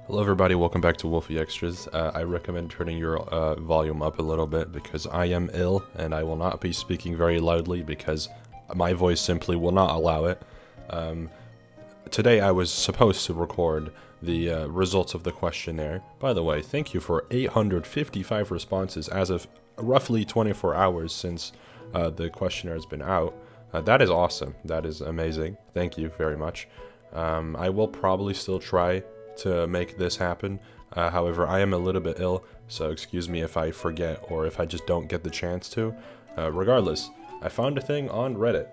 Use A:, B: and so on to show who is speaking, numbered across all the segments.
A: Hello everybody, welcome back to Wolfeei Extras. I recommend turning your volume up a little bit because I am ill and I will not be speaking very loudly because my voice simply will not allow it. Today I was supposed to record the results of the questionnaire. By the way, thank you for 855 responses as of roughly 24 hours since the questionnaire has been out. That is awesome. That is amazing. Thank you very much. I will probably still try to make this happen. However, I am a little bit ill, so excuse me if I forget or if I just don't get the chance to. Regardless, I found a thing on Reddit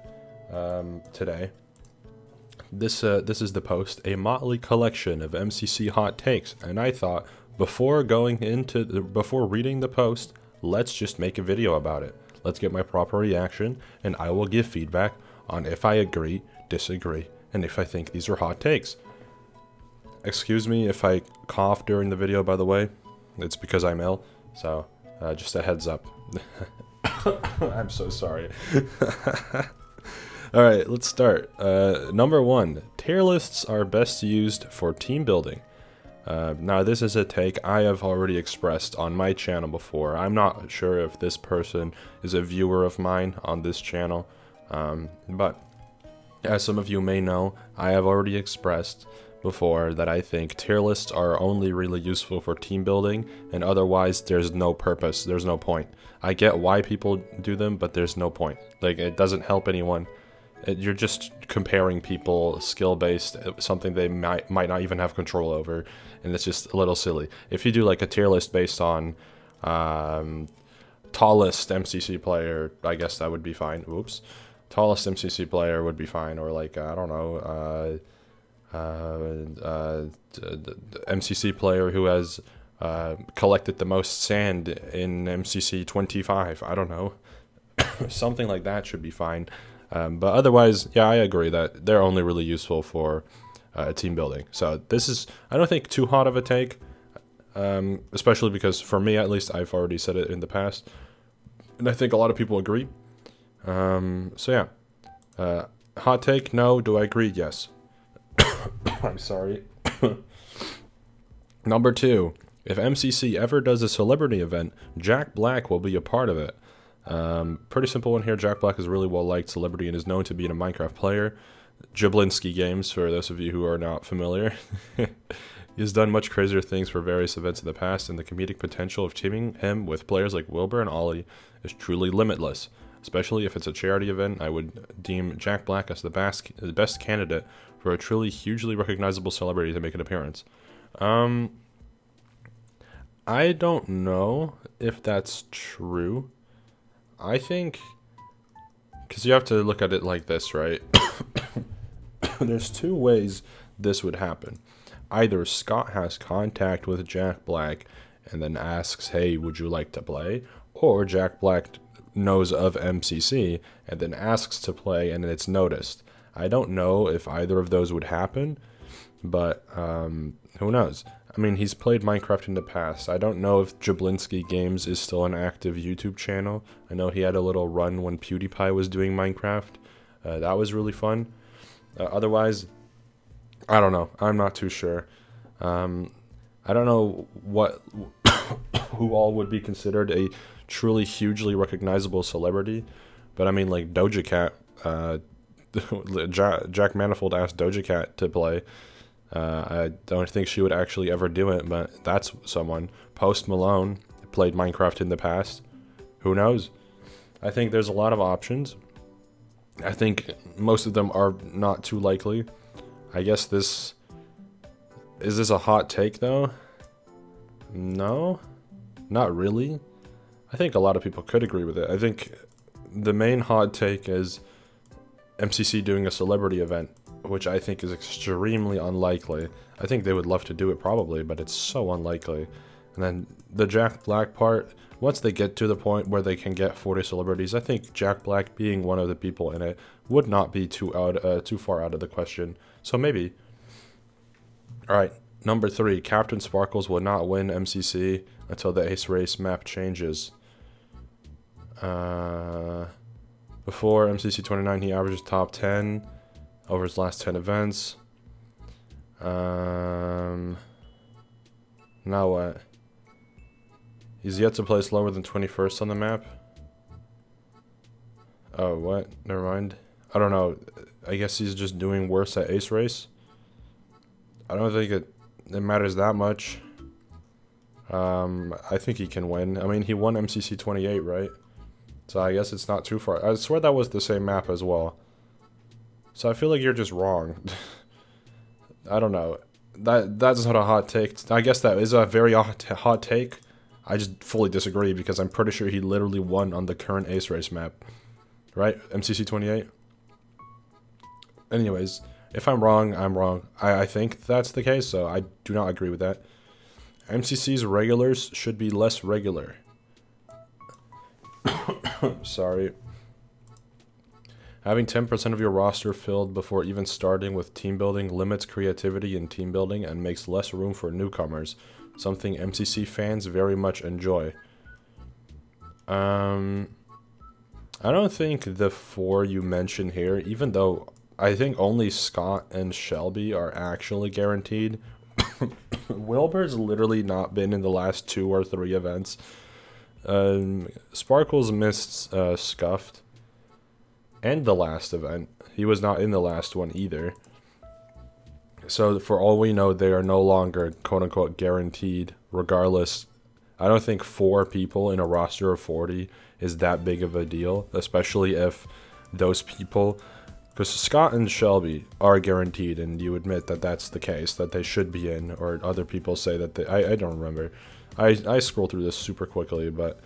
A: today. This is the post, a motley collection of MCC hot takes, and I thought before reading the post, let's just make a video about it. Let's get my proper reaction, and I will give feedback on if I agree, disagree, and if I think these are hot takes. Excuse me if I cough during the video, by the way. It's because I'm ill, so just a heads up. I'm so sorry. Alright, let's start. Number 1. Tier lists are best used for team building. Now, this is a take I have already expressed on my channel before. I'm not sure if this person is a viewer of mine on this channel, but as some of you may know, I have already expressed before that I think tier lists are only really useful for team building, and otherwise there's no purpose, there's no point. I get why people do them, but there's no point. Like, it doesn't help anyone. You're just comparing people skill-based, something they might not even have control over, and it's just a little silly. If you do like a tier list based on tallest MCC player, I guess that would be fine. Oops. Tallest MCC player would be fine, or like, I don't know, MCC player who has collected the most sand in MCC 25, I don't know. Something like that should be fine. But otherwise, yeah, I agree that they're only really useful for team building. So this is, I don't think, too hot of a take, especially because for me at least, I've already said it in the past, and I think a lot of people agree. So yeah, hot take, no. Do I agree? Yes. I'm sorry. Number 2, if MCC ever does a celebrity event, Jack Black will be a part of it. Pretty simple one here. Jack Black is a really well-liked celebrity and is known to be a Minecraft player. Jablinski Games, for those of you who are not familiar. He has done much crazier things for various events in the past, and the comedic potential of teaming him with players like Wilbur and Ollie is truly limitless. Especially if it's a charity event, I would deem Jack Black as the best candidate for a truly hugely recognizable celebrity to make an appearance. I don't know if that's true. I think, because you have to look at it like this, right? There's 2 ways this would happen. Either Scott has contact with Jack Black and then asks, hey, would you like to play? Or Jack Black knows of MCC and then asks to play and then it's noticed. I don't know if either of those would happen, but who knows? I mean, he's played Minecraft in the past. I don't know if Jablinski Games is still an active YouTube channel. I know he had a little run when PewDiePie was doing Minecraft. That was really fun. Otherwise, I don't know. I'm not too sure. I don't know what who all would be considered a truly hugely recognizable celebrity, but I mean, like Doja Cat. Jack Manifold asked Doja Cat to play. I don't think she would actually ever do it, but that's someone. Post Malone played Minecraft in the past. Who knows? I think there's a lot of options. I think most of them are not too likely. I guess is this a hot take though? No, not really. I think a lot of people could agree with it. I think the main hot take is MCC doing a celebrity event, which I think is extremely unlikely. I think they would love to do it probably, but it's so unlikely. And then the Jack Black part, once they get to the point where they can get 40 celebrities, I think Jack Black being one of the people in it would not be too far out of the question. So maybe. Alright, number 3, Captain Sparkles will not win MCC until the Ace Race map changes. Before MCC 29, he averages top 10 over his last 10 events. Now what? He's yet to place lower than 21st on the map. Oh, what? Never mind. I don't know. I guess he's just doing worse at Ace Race. I don't think it matters that much. I think he can win. I mean, he won MCC 28, right? So I guess it's not too far. I swear that was the same map as well. So I feel like you're just wrong. I don't know. That's not a hot take. I guess that is a very hot take. I just fully disagree because I'm pretty sure he literally won on the current Ace Race map. Right? MCC 28? Anyways, if I'm wrong, I'm wrong. I think that's the case, so I do not agree with that. MCC's regulars should be less regular. Sorry. Having 10% of your roster filled before even starting with team building limits creativity in team building and makes less room for newcomers, something MCC fans very much enjoy. I don't think the 4 you mentioned here, even though I think only Scott and Shelby are actually guaranteed. Wilbur's literally not been in the last 2 or 3 events. Sparkles missed Scuffed. And the last event. He was not in the last one either. So for all we know, they are no longer quote-unquote guaranteed. Regardless, I don't think 4 people in a roster of 40 is that big of a deal. Especially if those people... Because Scott and Shelby are guaranteed, and you admit that that's the case, that they should be in, or other people say that they... I don't remember. I scroll through this super quickly, but...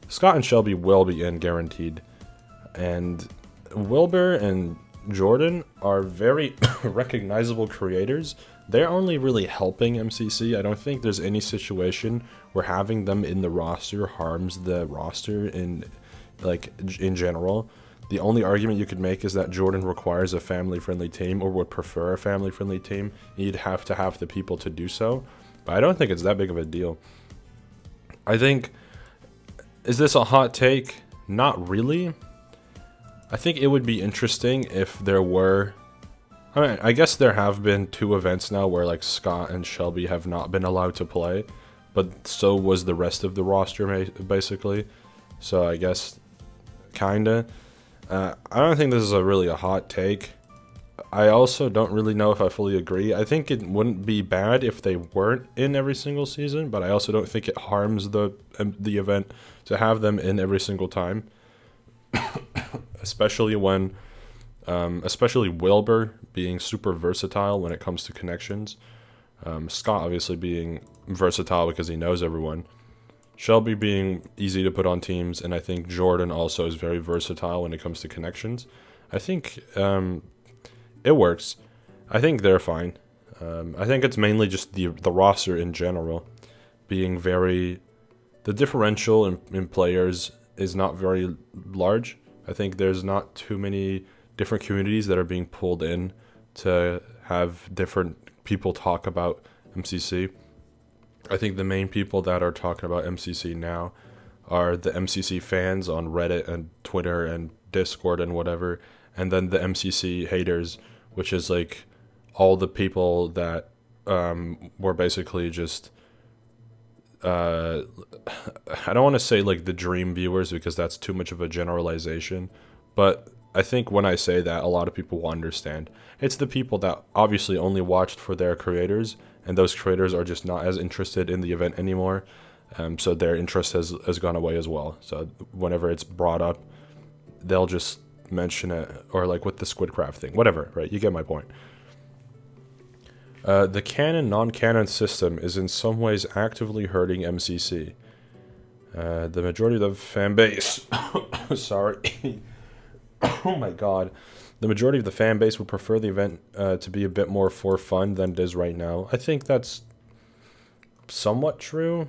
A: Scott and Shelby will be in guaranteed. And Wilbur and Jordan are very recognizable creators. They're only really helping MCC. I don't think there's any situation where having them in the roster harms the roster in general. The only argument you could make is that Jordan requires a family-friendly team or would prefer a family-friendly team. You'd have to have the people to do so. But I don't think it's that big of a deal. I think... Is this a hot take? Not really. I think it would be interesting if there were... I mean, I guess there have been 2 events now where like Scott and Shelby have not been allowed to play. But so was the rest of the roster, basically. So I guess... Kinda. I don't think this is really a hot take. I also don't really know if I fully agree. I think it wouldn't be bad if they weren't in every single season, but I also don't think it harms the event to have them in every single time. Especially when, especially Wilbur being super versatile when it comes to connections. Scott obviously being versatile because he knows everyone. Shelby being easy to put on teams, and I think Jordan also is very versatile when it comes to connections. I think it works. I think they're fine. I think it's mainly just the roster in general being very... The differential in players is not very large. I think there's not too many different communities that are being pulled in to have different people talk about MCC. I think the main people that are talking about MCC now are the MCC fans on Reddit and Twitter and Discord and whatever, and then the MCC haters, which is like all the people that were basically just I don't want to say like the dream viewers because that's too much of a generalization, but I think when I say that, a lot of people will understand. It's the people that obviously only watched for their creators, and those creators are just not as interested in the event anymore, so their interest has gone away as well. So whenever it's brought up, they'll just mention it, or like with the Squidcraft thing, whatever, right? You get my point. The canon non-canon system is in some ways actively hurting MCC. The majority of the fan base... Sorry. Oh my god. The majority of the fan base would prefer the event to be a bit more for fun than it is right now. I think that's somewhat true.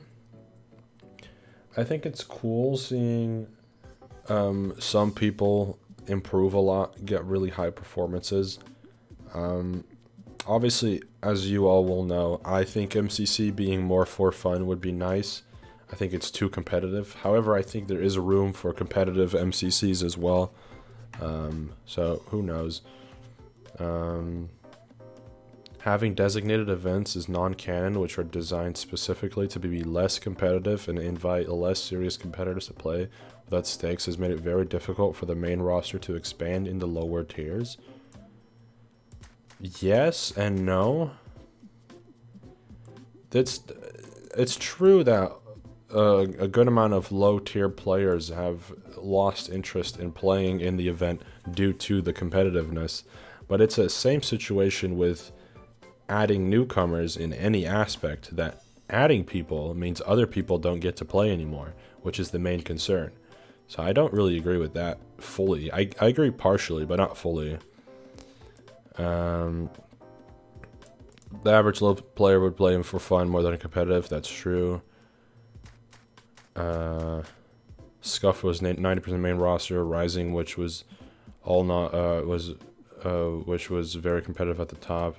A: I think it's cool seeing some people improve a lot, get really high performances. Obviously, as you all will know, I think MCC being more for fun would be nice. I think it's too competitive. However, I think there is room for competitive MCCs as well. So, who knows? Having designated events is non-canon, which are designed specifically to be less competitive and invite less serious competitors to play without stakes, has made it very difficult for the main roster to expand in the lower tiers. Yes and no. It's true that a good amount of low-tier players have lost interest in playing in the event due to the competitiveness, but it's the same situation with adding newcomers in any aspect, that adding people means other people don't get to play anymore, which is the main concern. So I don't really agree with that fully. I agree partially, but not fully. The average low player would play him for fun more than competitive. That's true. Scuff was 90% main roster. Rising, which was all not which was very competitive at the top.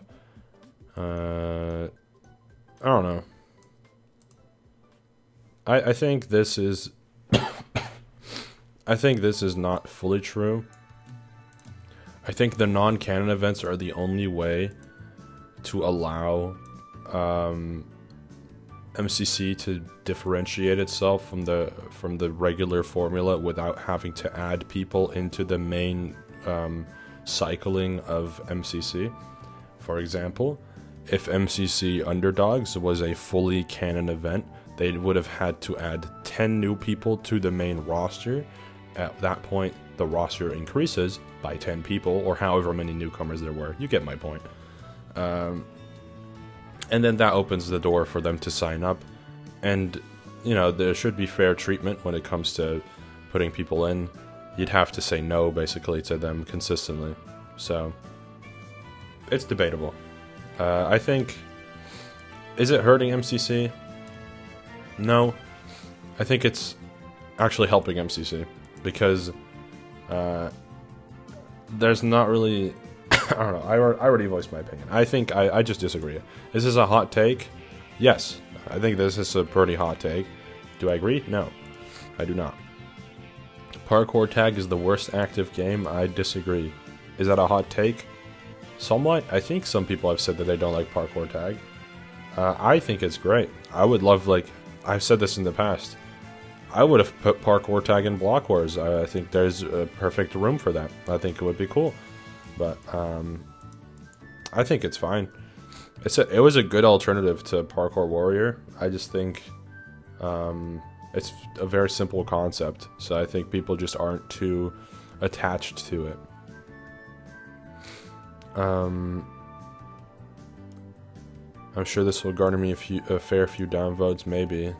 A: I don't know. I think this is I think this is not fully true. I think the non-canon events are the only way to allow MCC to differentiate itself from the regular formula without having to add people into the main cycling of MCC. For example, if MCC Underdogs was a fully canon event, they would have had to add 10 new people to the main roster. At that point, the roster increases by 10 people, or however many newcomers there were. You get my point. And then that opens the door for them to sign up. And, you know, there should be fair treatment when it comes to putting people in. You'd have to say no, basically, to them consistently. So, it's debatable. I think... Is it hurting MCC? No. I think it's actually helping MCC. Because there's not really... I don't know, I already voiced my opinion. I think I just disagree. Is this a hot take? Yes. I think this is a pretty hot take. Do I agree? No. I do not. Parkour Tag is the worst active game. I disagree. Is that a hot take? Somewhat. I think some people have said that they don't like Parkour Tag. I think it's great. I would love, like... I've said this in the past. I would have put Parkour Tag in Block Wars. I think there's a perfect room for that. I think it would be cool. But, I think it's fine. It was a good alternative to Parkour Warrior. I just think, it's a very simple concept. So I think people just aren't too attached to it. I'm sure this will garner me a fair few downvotes, maybe.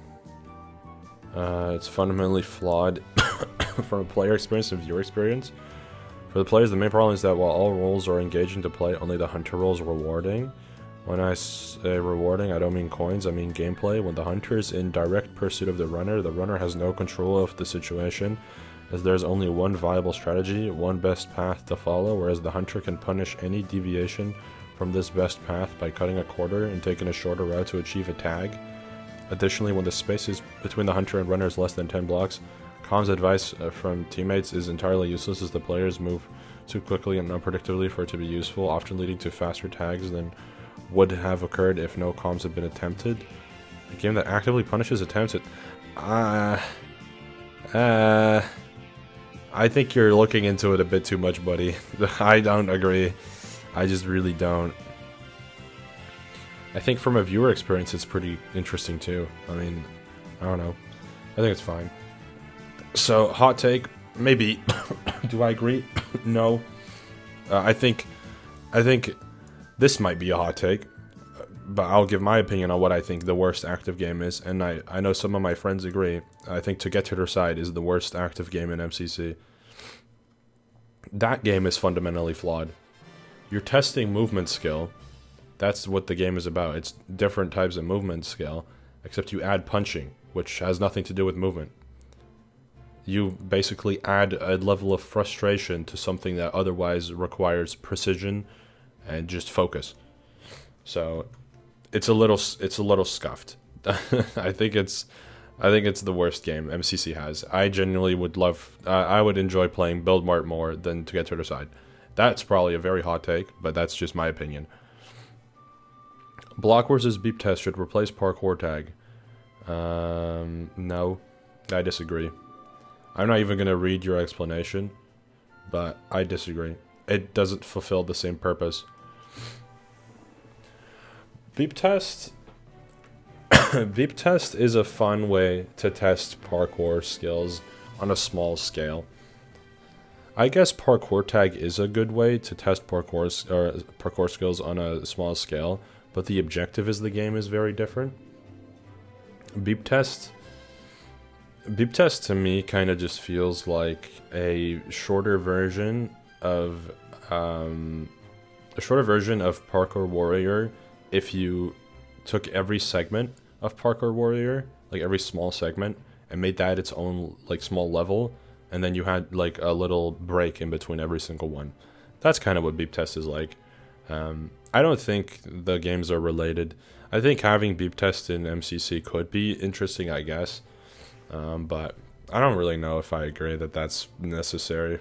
A: It's fundamentally flawed from a player experience and viewer experience. For the players, the main problem is that while all roles are engaging to play, only the hunter role is rewarding. When I say rewarding, I don't mean coins, I mean gameplay. When the hunter is in direct pursuit of the runner has no control of the situation, as there's only one viable strategy, one best path to follow, whereas the hunter can punish any deviation from this best path by cutting a corner and taking a shorter route to achieve a tag. Additionally, when the space between the hunter and runner is less than 10 blocks, comms advice from teammates is entirely useless as the players move too quickly and unpredictably for it to be useful, often leading to faster tags than would have occurred if no comms had been attempted. A game that actively punishes attempts at... I think you're looking into it a bit too much, buddy. I don't agree. I just really don't. I think from a viewer experience, it's pretty interesting too. I mean, I don't know. I think it's fine. So, hot take, maybe. Do I agree? No. I think this might be a hot take, but I'll give my opinion on what I think the worst active game is, and I know some of my friends agree. I think To Get to Their Side is the worst active game in MCC. That game is fundamentally flawed. You're testing movement skill. That's what the game is about. It's different types of movement skill, except you add punching, which has nothing to do with movement. You basically add a level of frustration to something that otherwise requires precision and just focus. So it's a little scuffed. I think it's the worst game MCC has. I genuinely would love I would enjoy playing Build Mart more than To Get to Their Side. That's probably a very hot take, but that's just my opinion. Block versus beep test should replace parkour tag. No, I disagree. I'm not even gonna read your explanation, but I disagree. It doesn't fulfill the same purpose. Beep test. Beep test is a fun way to test parkour skills on a small scale. I guess parkour tag is a good way to test parkour skills on a small scale, but the objective of the game is very different. Beep test to me kind of just feels like a shorter version of Parkour Warrior if you took every segment of Parkour Warrior, like every small segment, and made that its own like small level, and then you had like a little break in between every single one. That's kind of what beep test is like. I don't think the games are related. I think having beep test in MCC could be interesting, I guess, but I don't really know if I agree that that's necessary.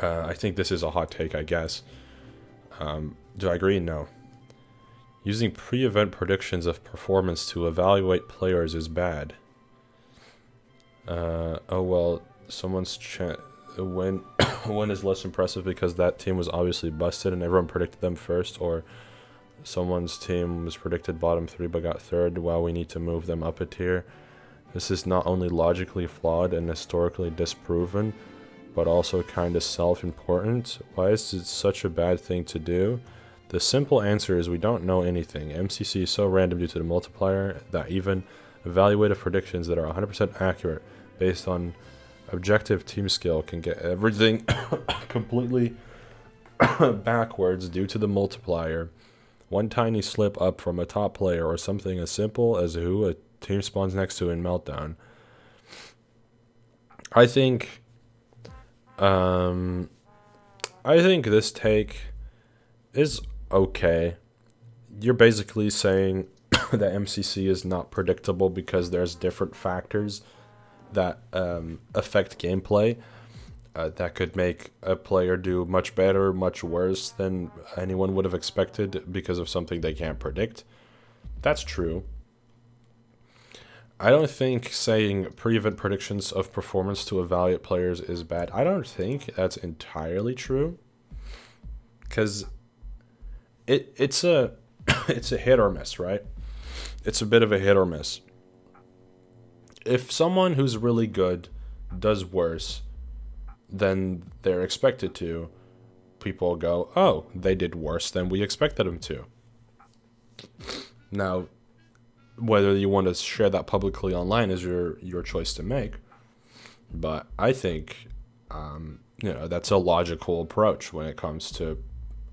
A: I think this is a hot take, I guess. Do I agree? No. Using pre-event predictions of performance to evaluate players is bad. Oh well, someone's win is less impressive because that team was obviously busted and everyone predicted them first, or someone's team was predicted bottom 3 but got 3rd. Well, we need to move them up a tier. This is not only logically flawed and historically disproven, but also kind of self-important. Why is it such a bad thing to do? The simple answer is we don't know anything. MCC is so random due to the multiplier that even evaluative predictions that are 100% accurate based on objective team skill can get everything completely backwards due to the multiplier. One tiny slip up from a top player or something as simple as who a team spawns next to in Meltdown. I think this take is okay. You're basically saying that MCC is not predictable because there's different factors that affect gameplay that could make a player do much better, much worse than anyone would have expected because of something they can't predict. That's true. I don't think saying pre-event predictions of performance to evaluate players is bad. I don't think that's entirely true, because it's a hit or miss, right? It's a bit of a hit or miss. If someone who's really good does worse than they're expected to, people go, oh, they did worse than we expected them to. Now, whether you want to share that publicly online is your choice to make, but I think that's a logical approach when it comes to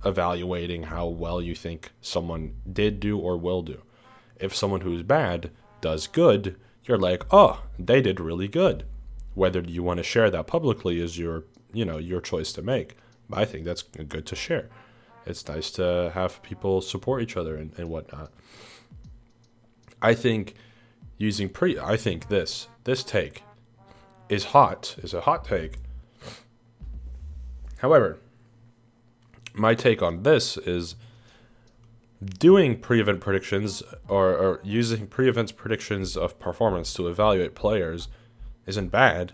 A: evaluating how well you think someone did do or will do. If someone who's bad does good, you're like, oh, they did really good. Whether you want to share that publicly is your choice to make. But I think that's good to share. It's nice to have people support each other and whatnot. I think this take is a hot take. However, my take on this is doing pre-event predictions or using pre-event predictions of performance to evaluate players isn't bad.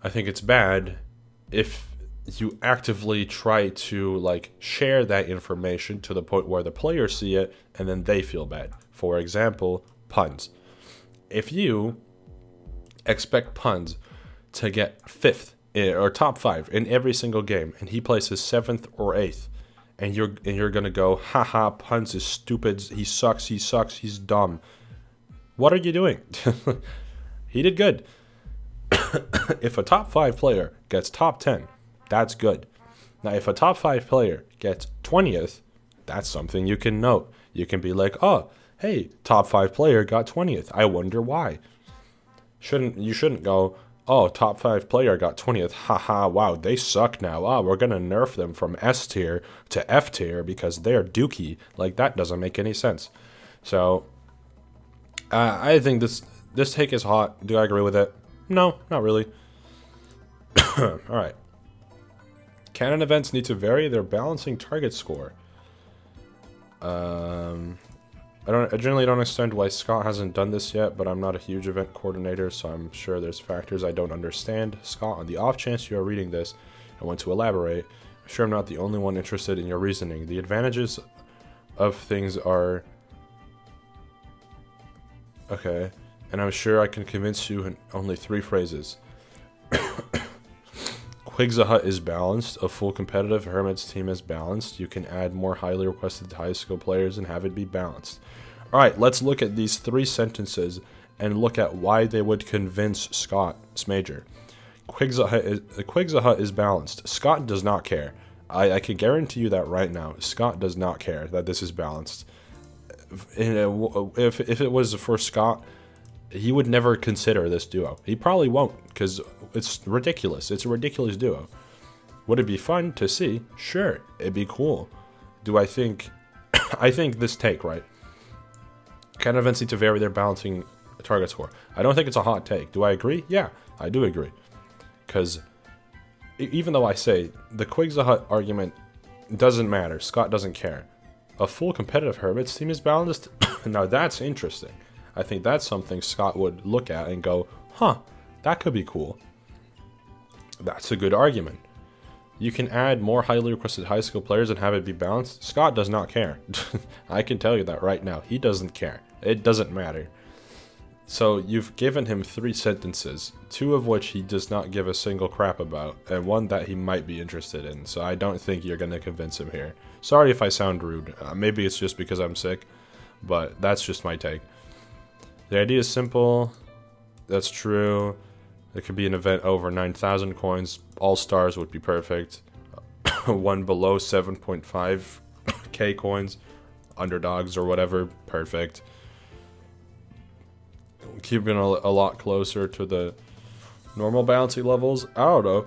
A: I think it's bad if you actively try to share that information to the point where the players see it and then they feel bad. For example, puns. If you expect puns to get 5th or top 5 in every single game and he places 7th or 8th, and you're gonna go, haha, puns is stupid, he sucks, he's dumb. What are you doing? He did good. If a top 5 player gets top 10, that's good. Now, if a top 5 player gets 20th, that's something you can note. You can be like, oh, hey, top 5 player got 20th. I wonder why. You shouldn't go, oh, top 5 player got 20th. Haha, wow, they suck now. Oh, we're going to nerf them from S tier to F tier because they're dookie. That doesn't make any sense. So, I think this take is hot. Do I agree with it? No, not really. Alright. Canon events need to vary their balancing target score. I generally don't understand why Scott hasn't done this yet, but I'm not a huge event coordinator, so I'm sure there's factors I don't understand. Scott, on the off chance you are reading this and want to elaborate, I'm sure I'm not the only one interested in your reasoning. The advantages of things are... Okay, and I'm sure I can convince you in only 3 phrases. Quigza is balanced. A full competitive Hermits team is balanced. You can add more highly requested high skill players and have it be balanced. Alright, let's look at these 3 sentences and look at why they would convince Scott Smager. Quigza is balanced. Scott does not care. I can guarantee you that right now. Scott does not care that this is balanced. If it was for Scott, he would never consider this duo. He probably won't, because it's ridiculous. It's a ridiculous duo. Would it be fun to see? Sure, it'd be cool. Do I think... I think this take, right? Can events need to vary their balancing target score? I don't think it's a hot take. Do I agree? Yeah, I do agree. Because even though I say the Quigza argument doesn't matter, Scott doesn't care. A full competitive Hermits team is balanced? Now that's interesting. I think that's something Scott would look at and go, huh, that could be cool. That's a good argument. You can add more highly requested high skill players and have it be balanced? Scott does not care. I can tell you that right now. He doesn't care. It doesn't matter. So you've given him 3 sentences, 2 of which he does not give a single crap about, and 1 that he might be interested in. So I don't think you're going to convince him here. Sorry if I sound rude. Maybe it's just because I'm sick, but that's just my take. The idea is simple. That's true. It could be an event over 9,000 coins. All stars would be perfect. 1 below 7.5k coins. Underdogs or whatever. Perfect. Keeping a lot closer to the normal bouncy levels. I don't know.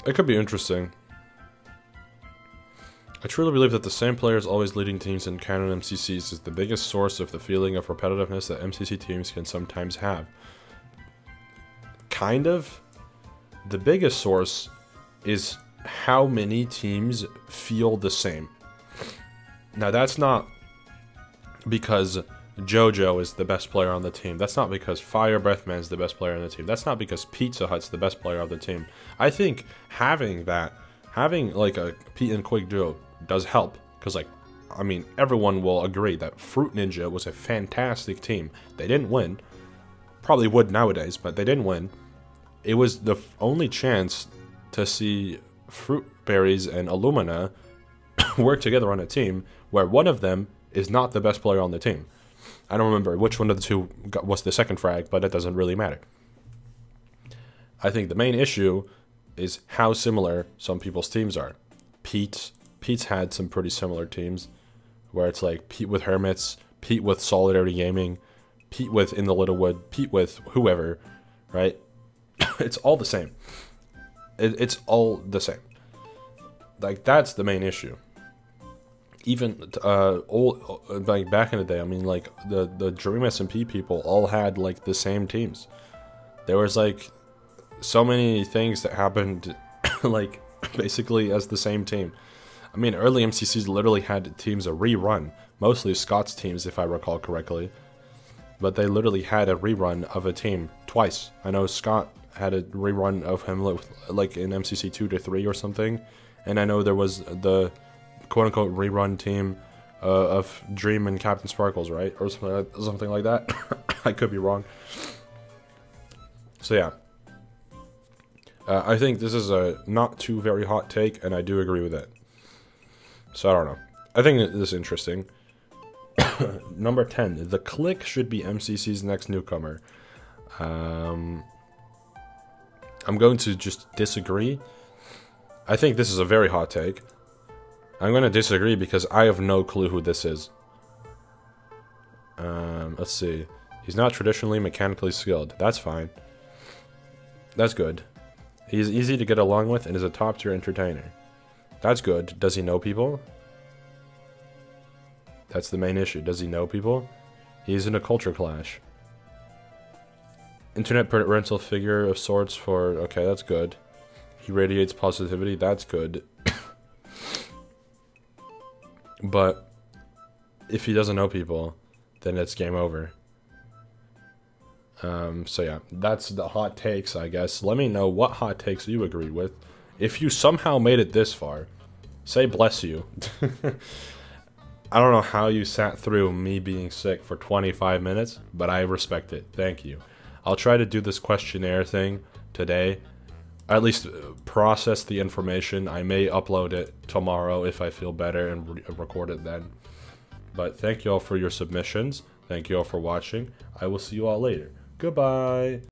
A: It could be interesting. I truly believe that the same players always leading teams in canon MCCs is the biggest source of the feeling of repetitiveness that MCC teams can sometimes have. Kind of. The biggest source is how many teams feel the same. Now that's not because JoJo is the best player on the team. That's not because Fire Breathman is the best player on the team. That's not because Pizza Hut's the best player on the team. I think having like a Pete and Quig duo does help, because like, I mean, everyone will agree that Fruit Ninja was a fantastic team. They didn't win. Probably would nowadays, but they didn't win. It was the only chance to see Fruit Berries and Illumina work together on a team where one of them is not the best player on the team. I don't remember which one of the 2 was the second frag, but it doesn't really matter. I think the main issue is how similar some people's teams are. Pete's had some pretty similar teams, where it's like Pete with Hermits, Pete with Solidarity Gaming, Pete with In the Littlewood, Pete with whoever, right? It's all the same. It's all the same. Like, that's the main issue. Even like back in the day, I mean, like the Dream SMP people all had like the same teams. There was like so many things that happened like basically as the same team. I mean, early MCCs literally had teams a rerun, mostly Scott's teams if I recall correctly, but they literally had a rerun of a team twice. I know Scott had a rerun of him like in MCC 2 to 3 or something, and I know there was the quote-unquote rerun team of Dream and Captain Sparkles, right? Or something like that. I could be wrong. So yeah. I think this is a not too very hot take, and I do agree with it. So I don't know. I think this is interesting. Number 10. The Click should be MCC's next newcomer. I'm going to just disagree. I think this is a very hot take. I'm going to disagree because I have no clue who this is. Let's see. He's not traditionally mechanically skilled. That's fine. That's good. He's easy to get along with and is a top-tier entertainer. That's good. Does he know people? That's the main issue. Does he know people? He's in a culture clash. Internet parental figure of sorts for... Okay, that's good. He radiates positivity. That's good. But if he doesn't know people, then it's game over. So yeah, that's the hot takes, I guess. Let me know what hot takes you agree with. If you somehow made it this far, say bless you. I don't know how you sat through me being sick for 25 minutes, but I respect it. Thank you. I'll try to do this questionnaire thing today. At least process the information. I may upload it tomorrow if I feel better and record it then. But thank you all for your submissions. Thank you all for watching. I will see you all later. Goodbye.